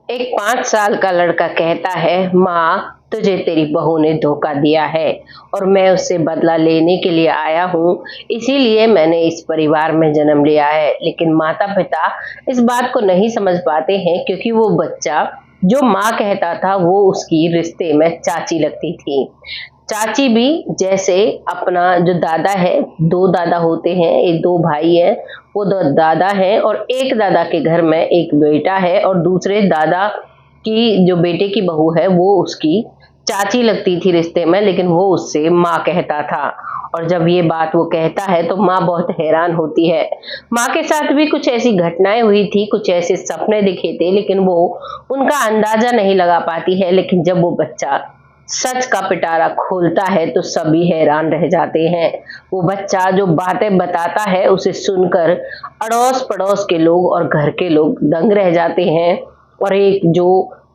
एक 5 साल का लड़का कहता है, माँ तुझे तेरी बहू ने धोखा दिया है और मैं उससे बदला लेने के लिए आया हूँ। इसीलिए मैंने इस परिवार में जन्म लिया है। लेकिन माता पिता इस बात को नहीं समझ पाते हैं, क्योंकि वो बच्चा जो माँ कहता था वो उसकी रिश्ते में चाची लगती थी। चाची भी जैसे अपना जो दादा है, दो दादा होते हैं, एक दो भाई हैं, वो दो दादा हैं और एक दादा के घर में एक बेटा है और दूसरे दादा की जो बेटे की बहू है वो उसकी चाची लगती थी रिश्ते में, लेकिन वो उससे माँ कहता था। और जब ये बात वो कहता है तो माँ बहुत हैरान होती है। माँ के साथ भी कुछ ऐसी घटनाएं हुई थी, कुछ ऐसे सपने दिखे थे, लेकिन वो उनका अंदाजा नहीं लगा पाती है। लेकिन जब वो बच्चा सच का पिटारा खोलता है तो सभी हैरान रह जाते हैं। वो बच्चा जो बातें बताता है उसे सुनकर अड़ोस पड़ोस के लोग और घर के लोग दंग रह जाते हैं। और एक जो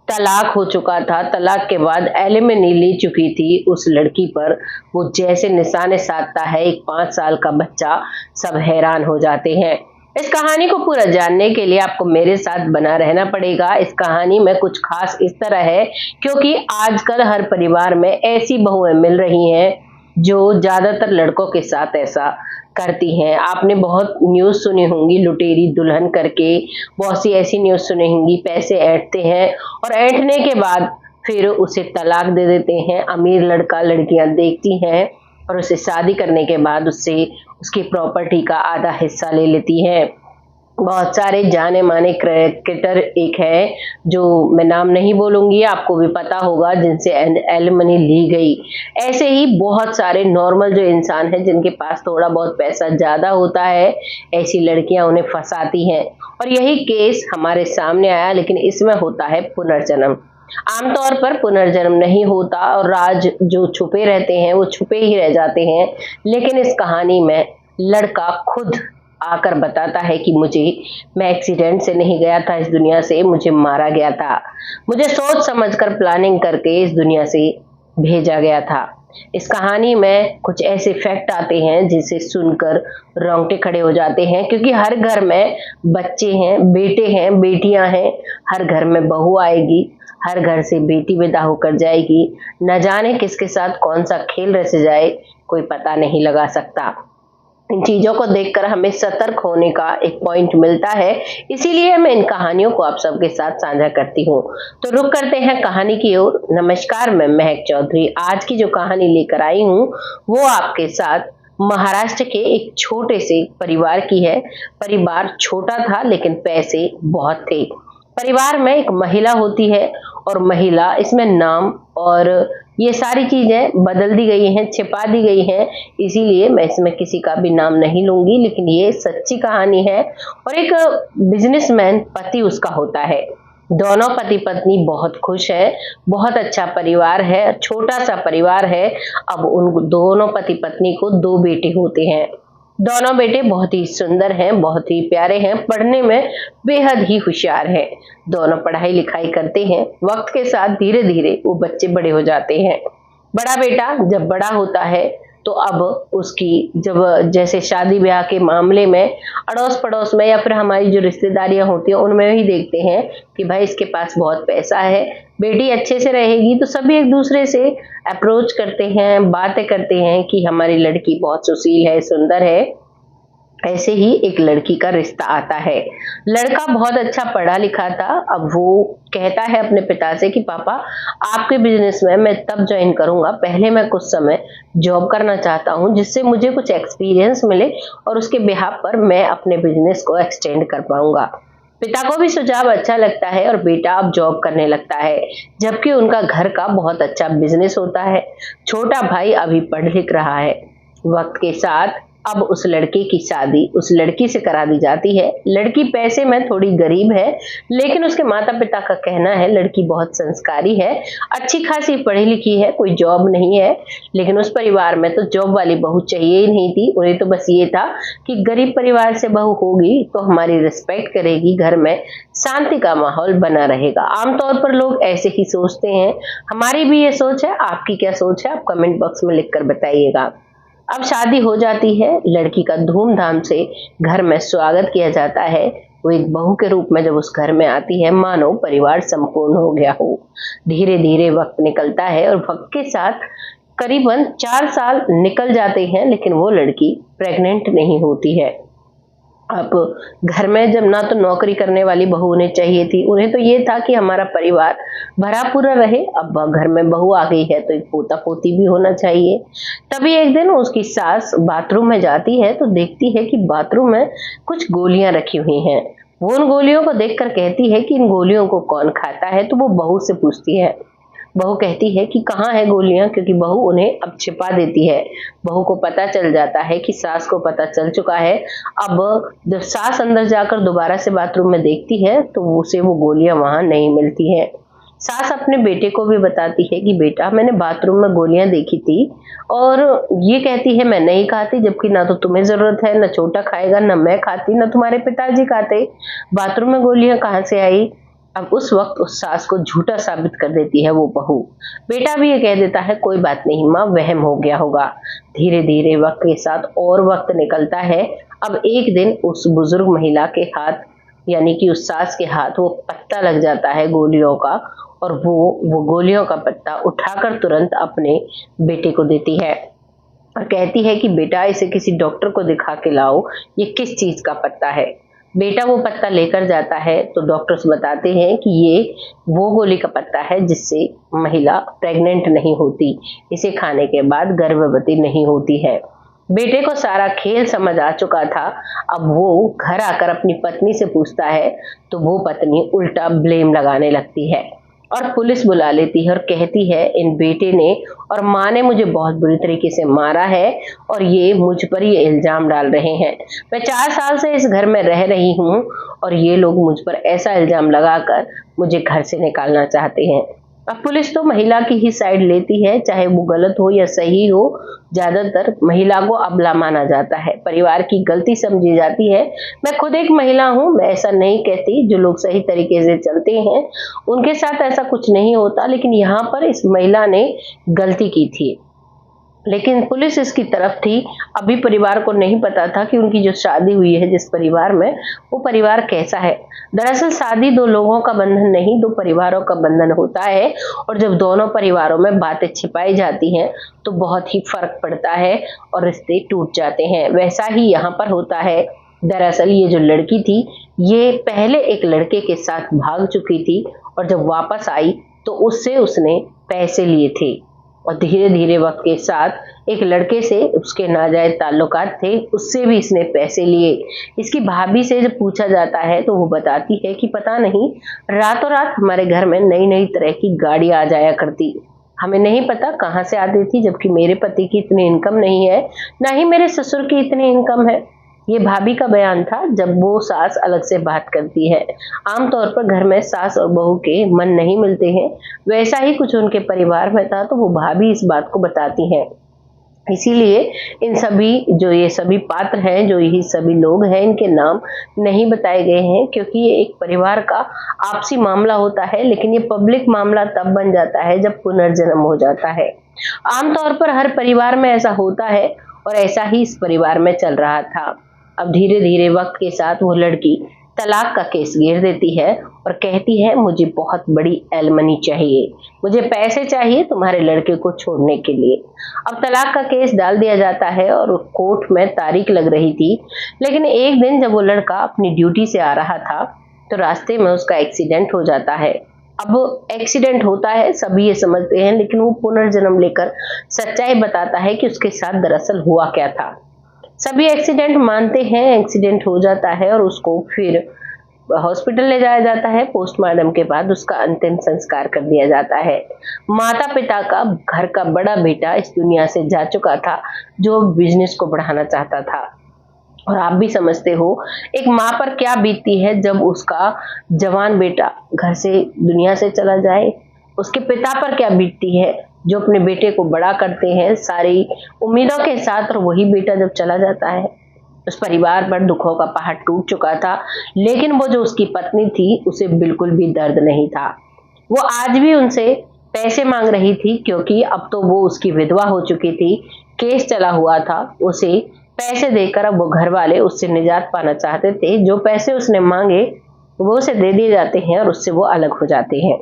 तलाक हो चुका था, तलाक के बाद एलिमनी ले चुकी थी उस लड़की पर वो जैसे निशाने साधता है एक 5 साल का बच्चा, सब हैरान हो जाते हैं। इस कहानी को पूरा जानने के लिए आपको मेरे साथ बना रहना पड़ेगा। इस कहानी में कुछ खास इस तरह है, क्योंकि आजकल हर परिवार में ऐसी बहुएं मिल रही हैं जो ज्यादातर लड़कों के साथ ऐसा करती हैं। आपने बहुत न्यूज़ सुनी होंगी लुटेरी दुल्हन करके, बहुत सी ऐसी न्यूज़ सुनी होंगी, पैसे ऐंठते हैं और ऐंठने के बाद फिर उसे तलाक दे देते हैं। अमीर लड़का लड़कियां देखती हैं और उसे शादी करने के बाद उससे उसकी प्रॉपर्टी का आधा हिस्सा ले लेती है। बहुत सारे जाने माने क्रिकेटर एक है, जो मैं नाम नहीं बोलूंगी, आपको भी पता होगा, जिनसे एलिमनी ली गई। ऐसे ही बहुत सारे नॉर्मल जो इंसान हैं जिनके पास थोड़ा बहुत पैसा ज्यादा होता है, ऐसी लड़कियां उन्हें फंसाती हैं। और यही केस हमारे सामने आया, लेकिन इसमें होता है पुनर्जन्म। आमतौर पर पुनर्जन्म नहीं होता और राज जो छुपे रहते हैं वो छुपे ही रह जाते हैं। लेकिन इस कहानी में लड़का खुद आकर बताता है कि मैं एक्सीडेंट से नहीं गया था इस दुनिया से, मुझे मारा गया था। मुझे सोच समझकर प्लानिंग करके इस दुनिया से भेजा गया था। इस कहानी में कुछ ऐसे फैक्ट आते हैं जिसे सुनकर रोंगटे खड़े हो जाते हैं, क्योंकि हर घर में बच्चे हैं, बेटे हैं, बेटियां हैं, हर घर में बहू आएगी, हर घर से बेटी विदा होकर जाएगी। न जाने किसके साथ कौन सा खेल रच जाए, कोई पता नहीं लगा सकता। इन चीजों को देखकर हमें सतर्क होने का एक पॉइंट मिलता है, इसीलिए मैं इन कहानियों को आप सबके साथ साझा करती हूँ। तो रुक करते हैं कहानी की ओर। नमस्कार, मैं महक चौधरी। आज की जो कहानी लेकर आई हूँ वो आपके साथ महाराष्ट्र के एक छोटे से परिवार की है। परिवार छोटा था लेकिन पैसे बहुत थे। परिवार में एक महिला होती है और महिला, इसमें नाम और ये सारी चीजें बदल दी गई हैं, छिपा दी गई हैं, इसीलिए मैं इसमें किसी का भी नाम नहीं लूंगी। लेकिन ये सच्ची कहानी है। और एक बिजनेसमैन पति उसका होता है। दोनों पति पत्नी बहुत खुश है, बहुत अच्छा परिवार है, छोटा सा परिवार है। अब उन दोनों पति पत्नी को दो बेटे होते हैं। दोनों बेटे बहुत ही सुंदर हैं, बहुत ही प्यारे हैं, पढ़ने में बेहद ही होशियार हैं। दोनों पढ़ाई लिखाई करते हैं। वक्त के साथ धीरे धीरे वो बच्चे बड़े हो जाते हैं। बड़ा बेटा जब बड़ा होता है तो अब उसकी जब जैसे शादी ब्याह के मामले में अड़ोस पड़ोस में या फिर हमारी जो रिश्तेदारियां होती हैं उनमें ही देखते हैं कि भाई इसके पास बहुत पैसा है, बेटी अच्छे से रहेगी, तो सभी एक दूसरे से अप्रोच करते हैं, बातें करते हैं कि हमारी लड़की बहुत सुशील है, सुंदर है। ऐसे ही एक लड़की का रिश्ता आता है। लड़का बहुत अच्छा पढ़ा लिखा था। अब वो कहता है अपने पिता से कि पापा, आपके बिजनेस में मैं तब ज्वाइन करूंगा, पहले मैं कुछ समय जॉब करना चाहता हूं जिससे मुझे कुछ एक्सपीरियंस मिले और उसके बिहाफ पर मैं अपने बिजनेस को एक्सटेंड कर पाऊंगा। पिता को भी सुझाव अच्छा लगता है और बेटा अब जॉब करने लगता है, जबकि उनका घर का बहुत अच्छा बिजनेस होता है। छोटा भाई अभी पढ़ लिख रहा है। वक्त के साथ अब उस लड़के की शादी उस लड़की से करा दी जाती है। लड़की पैसे में थोड़ी गरीब है, लेकिन उसके माता पिता का कहना है लड़की बहुत संस्कारी है, अच्छी खासी पढ़ी लिखी है, कोई जॉब नहीं है। लेकिन उस परिवार में तो जॉब वाली बहू चाहिए ही नहीं थी। उन्हें तो बस ये था कि गरीब परिवार से बहू होगी तो हमारी रिस्पेक्ट करेगी, घर में शांति का माहौल बना रहेगा। आमतौर पर लोग ऐसे ही सोचते हैं। हमारी भी ये सोच है। आपकी क्या सोच है, आप कमेंट बॉक्स में लिखकर बताइएगा। अब शादी हो जाती है। लड़की का धूमधाम से घर में स्वागत किया जाता है। वो एक बहू के रूप में जब उस घर में आती है, मानो परिवार संपूर्ण हो गया हो। धीरे धीरे वक्त निकलता है और वक्त के साथ करीबन 4 साल निकल जाते हैं, लेकिन वो लड़की प्रेग्नेंट नहीं होती है। अब घर में जब ना तो नौकरी करने वाली बहू उन्हें चाहिए थी, उन्हें तो ये था कि हमारा परिवार भरा पूरा रहे। अब घर में बहू आ गई है तो एक पोता पोती भी होना चाहिए। तभी एक दिन उसकी सास बाथरूम में जाती है तो देखती है कि बाथरूम में कुछ गोलियां रखी हुई हैं। वो उन गोलियों को देखकर कहती है कि इन गोलियों को कौन खाता है, तो वो बहू से पूछती है। बहू कहती है कि कहाँ है गोलियां, क्योंकि बहू उन्हें अब छिपा देती है। बहू को पता चल जाता है कि सास को पता चल चुका है। अब जब सास अंदर जाकर दोबारा से बाथरूम में देखती है तो उसे वो गोलियां वहां नहीं मिलती हैं। सास अपने बेटे को भी बताती है कि बेटा, मैंने बाथरूम में गोलियां देखी थी, और ये कहती है मैं नहीं खाती, जबकि ना तो तुम्हें जरूरत है, ना छोटा खाएगा, ना मैं खाती, ना तुम्हारे पिताजी खाते। बाथरूम में गोलियां कहाँ से आई? अब उस वक्त उस सास को झूठा साबित कर देती है वो बहू। बेटा भी ये कह देता है कोई बात नहीं माँ, वहम हो गया होगा। धीरे धीरे वक्त के साथ और वक्त निकलता है। अब एक दिन उस बुजुर्ग महिला के हाथ, यानी कि उस सास के हाथ, वो पत्ता लग जाता है गोलियों का, और वो गोलियों का पत्ता उठाकर तुरंत अपने बेटे को देती है और कहती है कि बेटा, इसे किसी डॉक्टर को दिखा के लाओ, ये किस चीज का पत्ता है। बेटा वो पत्ता लेकर जाता है तो डॉक्टर्स बताते हैं कि ये वो गोली का पत्ता है जिससे महिला प्रेग्नेंट नहीं होती, इसे खाने के बाद गर्भवती नहीं होती है। बेटे को सारा खेल समझ आ चुका था। अब वो घर आकर अपनी पत्नी से पूछता है तो वो पत्नी उल्टा ब्लेम लगाने लगती है और पुलिस बुला लेती है और कहती है इन बेटे ने और माँ ने मुझे बहुत बुरी तरीके से मारा है और ये मुझ पर ये इल्जाम डाल रहे हैं। मैं 4 साल से इस घर में रह रही हूँ और ये लोग मुझ पर ऐसा इल्जाम लगाकर मुझे घर से निकालना चाहते हैं। अब पुलिस तो महिला की ही साइड लेती है, चाहे वो गलत हो या सही हो। ज्यादातर महिला को अबला माना जाता है, परिवार की गलती समझी जाती है। मैं खुद एक महिला हूँ, मैं ऐसा नहीं कहती, जो लोग सही तरीके से चलते हैं उनके साथ ऐसा कुछ नहीं होता, लेकिन यहाँ पर इस महिला ने गलती की थी, लेकिन पुलिस इसकी तरफ थी। अभी परिवार को नहीं पता था कि उनकी जो शादी हुई है जिस परिवार में, वो परिवार कैसा है। दरअसल शादी दो लोगों का बंधन नहीं, दो परिवारों का बंधन होता है, और जब दोनों परिवारों में बातें छिपाई जाती हैं तो बहुत ही फर्क पड़ता है और रिश्ते टूट जाते हैं। वैसा ही यहाँ पर होता है। दरअसल ये जो लड़की थी, ये पहले एक लड़के के साथ भाग चुकी थी और जब वापस आई तो उससे उसने पैसे लिए थे, और धीरे धीरे वक्त के साथ एक लड़के से उसके नाजायज ताल्लुकात थे, उससे भी इसने पैसे लिए। इसकी भाभी से जब पूछा जाता है तो वो बताती है कि पता नहीं, रातों रात हमारे घर में नई नई तरह की गाड़ी आ जाया करती, हमें नहीं पता कहाँ से आती थी, जबकि मेरे पति की इतनी इनकम नहीं है, ना ही मेरे ससुर की इतनी इनकम है। ये भाभी का बयान था जब वो सास अलग से बात करती है। आमतौर पर घर में सास और बहू के मन नहीं मिलते हैं, वैसा ही कुछ उनके परिवार में था, तो वो भाभी इस बात को बताती हैं। इसीलिए इन सभी जो ये सभी पात्र हैं, जो यही सभी लोग हैं, इनके नाम नहीं बताए गए हैं, क्योंकि ये एक परिवार का आपसी मामला होता है, लेकिन ये पब्लिक मामला तब बन जाता है जब पुनर्जन्म हो जाता है। आमतौर पर हर परिवार में ऐसा होता है और ऐसा ही इस परिवार में चल रहा था। अब धीरे धीरे वक्त के साथ वो लड़की तलाक का केस घेर देती है और कहती है मुझे बहुत बड़ी एलमनी चाहिए, मुझे पैसे चाहिए तुम्हारे लड़के को छोड़ने के लिए। अब तलाक का केस डाल दिया जाता है और कोर्ट में तारीख लग रही थी, लेकिन एक दिन जब वो लड़का अपनी ड्यूटी से आ रहा था तो रास्ते में उसका एक्सीडेंट हो जाता है। अब एक्सीडेंट होता है, सभी ये समझते हैं, लेकिन वो पुनर्जन्म लेकर सच्चाई बताता है कि उसके साथ दरअसल हुआ क्या था। सभी एक्सीडेंट मानते हैं, एक्सीडेंट हो जाता है और उसको फिर हॉस्पिटल ले जाया जाता है। पोस्टमार्टम के बाद उसका अंतिम संस्कार कर दिया जाता है। माता पिता का घर का बड़ा बेटा इस दुनिया से जा चुका था, जो बिजनेस को बढ़ाना चाहता था। और आप भी समझते हो एक माँ पर क्या बीतती है जब उसका जवान बेटा घर से दुनिया से चला जाए। उसके पिता पर क्या बीतती है जो अपने बेटे को बड़ा करते हैं सारी उम्मीदों के साथ, और वही बेटा जब चला जाता है। उस परिवार पर दुखों का पहाड़ टूट चुका था, लेकिन वो जो उसकी पत्नी थी उसे बिल्कुल भी दर्द नहीं था। वो आज भी उनसे पैसे मांग रही थी, क्योंकि अब तो वो उसकी विधवा हो चुकी थी, केस चला हुआ था, उसे पैसे देकर अब वो घर वाले उससे निजात पाना चाहते थे। जो पैसे उसने मांगे वो उसे दे दिए जाते हैं और उससे वो अलग हो जाते हैं।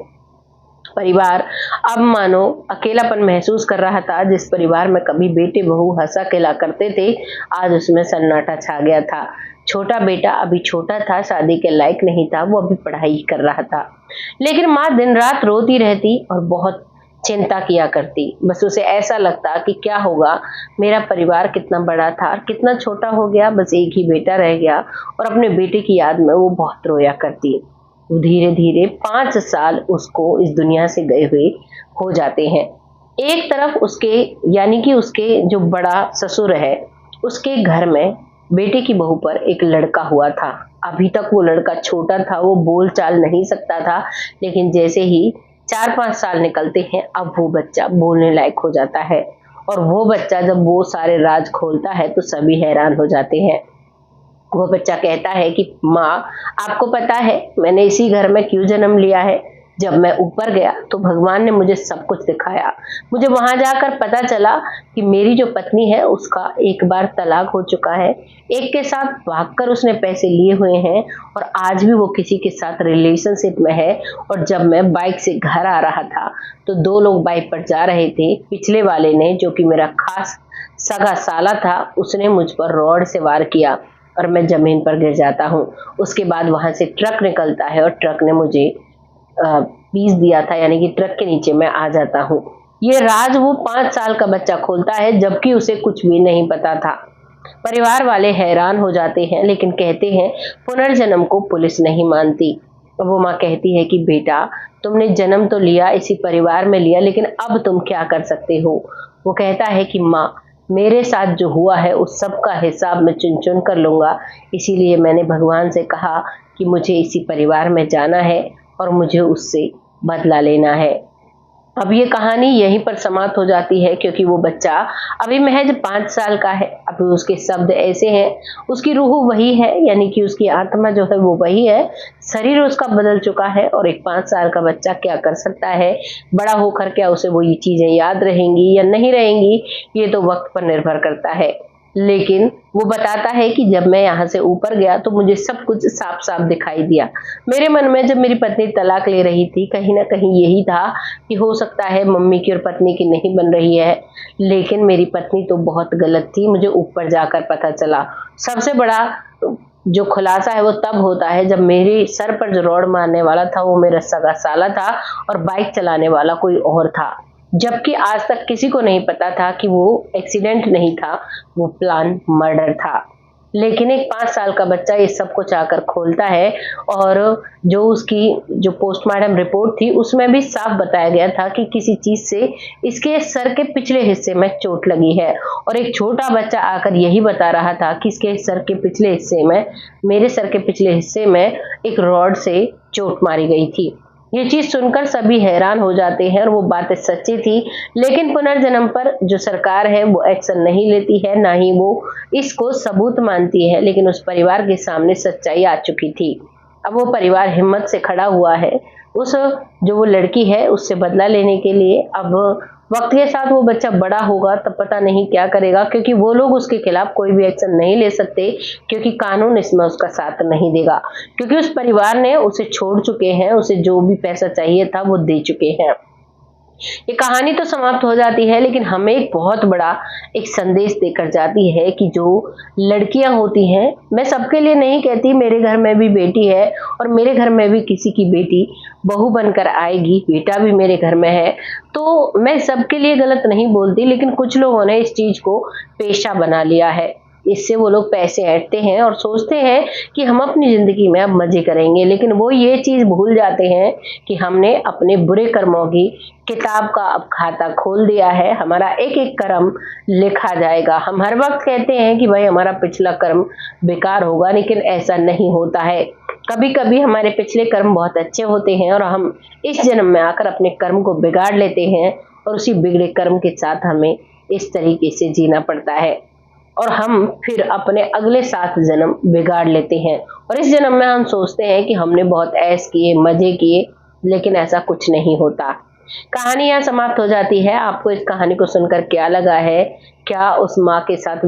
परिवार अब मानो अकेलापन महसूस कर रहा था। जिस परिवार में कभी बेटे बहू हंसा खेला करते थे, आज उसमें सन्नाटा छा गया था। छोटा बेटा अभी छोटा था, शादी के लायक नहीं था, वो अभी पढ़ाई कर रहा था। लेकिन माँ दिन रात रोती रहती और बहुत चिंता किया करती। बस उसे ऐसा लगता कि क्या होगा, मेरा परिवार कितना बड़ा था और कितना छोटा हो गया, बस एक ही बेटा रह गया। और अपने बेटे की याद में वो बहुत रोया करती। धीरे धीरे 5 साल उसको इस दुनिया से गए हुए हो जाते हैं। एक तरफ उसके यानी कि उसके जो बड़ा ससुर है, उसके घर में बेटे की बहू पर एक लड़का हुआ था। अभी तक वो लड़का छोटा था, वो बोल चाल नहीं सकता था, लेकिन जैसे ही 4-5 साल निकलते हैं, अब वो बच्चा बोलने लायक हो जाता है। और वो बच्चा जब वो सारे राज खोलता है तो सभी हैरान हो जाते हैं। वो बच्चा कहता है कि माँ, आपको पता है मैंने इसी घर में क्यों जन्म लिया है? जब मैं ऊपर गया तो भगवान ने मुझे सब कुछ दिखाया। मुझे वहां जाकर पता चला कि मेरी जो पत्नी है उसका एक बार तलाक हो चुका है, एक के साथ भागकर उसने पैसे लिए हुए हैं और आज भी वो किसी के साथ रिलेशनशिप में है। और जब मैं बाइक से घर आ रहा था तो 2 लोग बाइक पर जा रहे थे। पिछले वाले ने, जो कि मेरा खास सगा साला था, उसने मुझ पर रॉड से वार किया और मैं जमीन पर गिर जाता हूँ। उसके बाद वहां से ट्रक निकलता है और ट्रक ने मुझे पीस दिया था, यानी कि ट्रक के नीचे मैं आ जाता हूँ। ये राज वो 5 साल का बच्चा खोलता है, जबकि उसे कुछ भी नहीं पता था। परिवार वाले हैरान हो जाते हैं, लेकिन कहते हैं पुनर्जन्म को पुलिस नहीं मानती। वो माँ कहती है कि बेटा, तुमने जन्म तो लिया, इसी परिवार में लिया, लेकिन अब तुम क्या कर सकते हो? वो कहता है कि माँ, मेरे साथ जो हुआ है उस सब का हिसाब मैं चुन चुन कर लूंगा। इसीलिए मैंने भगवान से कहा कि मुझे इसी परिवार में जाना है और मुझे उससे बदला लेना है। अब ये कहानी यहीं पर समाप्त हो जाती है, क्योंकि वो बच्चा अभी महज 5 साल का है। अभी उसके शब्द ऐसे हैं, उसकी रूह वही है, यानी कि उसकी आत्मा जो है वो वही है, शरीर उसका बदल चुका है। और एक 5 साल का बच्चा क्या कर सकता है? बड़ा होकर क्या उसे वो ये चीजें याद रहेंगी या नहीं रहेंगी, ये तो वक्त पर निर्भर करता है। लेकिन वो बताता है कि जब मैं यहाँ से ऊपर गया तो मुझे सब कुछ साफ साफ दिखाई दिया। मेरे मन में जब मेरी पत्नी तलाक ले रही थी, कहीं ना कहीं यही था कि हो सकता है मम्मी की और पत्नी की नहीं बन रही है, लेकिन मेरी पत्नी तो बहुत गलत थी, मुझे ऊपर जाकर पता चला। सबसे बड़ा जो खुलासा है वो तब होता है जब मेरे सर पर जो रॉड मारने वाला था वो मेरा सगा साला था और बाइक चलाने वाला कोई और था। जबकि आज तक किसी को नहीं पता था कि वो एक्सीडेंट नहीं था, वो प्लान मर्डर था। लेकिन एक 5 साल का बच्चा ये सब कुछ आकर खोलता है और जो उसकी जो पोस्टमार्टम रिपोर्ट थी उसमें भी साफ बताया गया था कि किसी चीज से इसके सर के पिछले हिस्से में चोट लगी है। और एक छोटा बच्चा आकर यही बता रहा था कि इसके सर के पिछले हिस्से में, मेरे सर के पिछले हिस्से में एक रॉड से चोट मारी गई थी। ये चीज सुनकर सभी हैरान हो जाते हैं और वो बातें सच्ची थी। लेकिन पुनर्जन्म पर जो सरकार है वो एक्शन नहीं लेती है, ना ही वो इसको सबूत मानती है। लेकिन उस परिवार के सामने सच्चाई आ चुकी थी। अब वो परिवार हिम्मत से खड़ा हुआ है उस जो वो लड़की है उससे बदला लेने के लिए। अब वक्त के साथ वो बच्चा बड़ा होगा तब पता नहीं क्या करेगा, क्योंकि वो लोग उसके खिलाफ कोई भी एक्शन नहीं ले सकते, क्योंकि कानून इसमें उसका साथ नहीं देगा। क्योंकि उस परिवार ने उसे छोड़ चुके हैं, उसे जो भी पैसा चाहिए था वो दे चुके हैं। ये कहानी तो समाप्त हो जाती है, लेकिन हमें एक बहुत बड़ा एक संदेश देकर जाती है कि जो लड़कियां होती हैं, मैं सबके लिए नहीं कहती, मेरे घर में भी बेटी है और मेरे घर में भी किसी की बेटी बहू बनकर आएगी, बेटा भी मेरे घर में है, तो मैं सबके लिए गलत नहीं बोलती। लेकिन कुछ लोगों ने इस चीज को पेशा बना लिया है। इससे वो लोग पैसे ऐंठते हैं और सोचते हैं कि हम अपनी जिंदगी में अब मजे करेंगे, लेकिन वो ये चीज भूल जाते हैं कि हमने अपने बुरे कर्मों की किताब का अब खाता खोल दिया है। हमारा एक एक कर्म लिखा जाएगा। हम हर वक्त कहते हैं कि भाई हमारा पिछला कर्म बेकार होगा, लेकिन ऐसा नहीं होता है। कभी कभी हमारे पिछले कर्म बहुत अच्छे होते हैं और हम इस जन्म में आकर अपने कर्म को बिगाड़ लेते हैं और उसी बिगड़े कर्म के साथ हमें इस तरीके से जीना पड़ता है और हम फिर अपने अगले 7 जन्म बिगाड़ लेते हैं। और इस जन्म में हम सोचते हैं कि हमने बहुत ऐश किए, मजे किए, लेकिन ऐसा कुछ नहीं होता। कहानी यहाँ समाप्त हो जाती है। आपको इस कहानी को सुनकर क्या लगा है? क्या उस माँ के साथ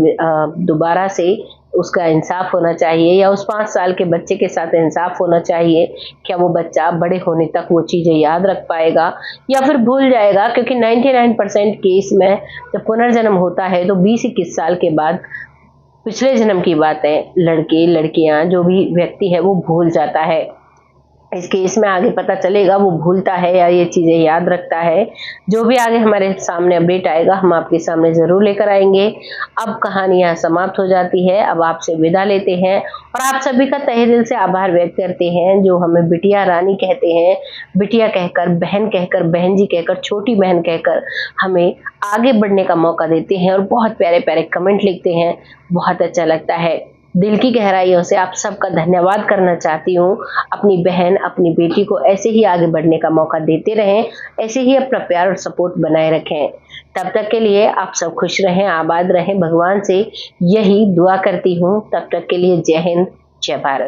दोबारा से उसका इंसाफ होना चाहिए या उस 5 साल के बच्चे के साथ इंसाफ होना चाहिए? क्या वो बच्चा बड़े होने तक वो चीज़ें याद रख पाएगा या फिर भूल जाएगा? क्योंकि 99% केस में जब पुनर्जन्म होता है तो 20-21 साल के बाद पिछले जन्म की बातें लड़के लड़कियां जो भी व्यक्ति है वो भूल जाता है। इस केस में आगे पता चलेगा वो भूलता है या ये चीजें याद रखता है। जो भी आगे हमारे सामने अपडेट आएगा हम आपके सामने जरूर लेकर आएंगे। अब कहानी यहाँ समाप्त हो जाती है। अब आपसे विदा लेते हैं और आप सभी का तहे दिल से आभार व्यक्त करते हैं जो हमें बिटिया रानी कहते हैं, बिटिया कहकर, बहन जी कहकर, छोटी बहन कहकर हमें आगे बढ़ने का मौका देते हैं और बहुत प्यारे प्यारे कमेंट लिखते हैं। बहुत अच्छा लगता है। दिल की गहराइयों से आप सबका धन्यवाद करना चाहती हूँ। अपनी बहन, अपनी बेटी को ऐसे ही आगे बढ़ने का मौका देते रहें, ऐसे ही अपना प्यार और सपोर्ट बनाए रखें। तब तक के लिए आप सब खुश रहें, आबाद रहें, भगवान से यही दुआ करती हूँ। तब तक के लिए जय हिंद, जय भारत।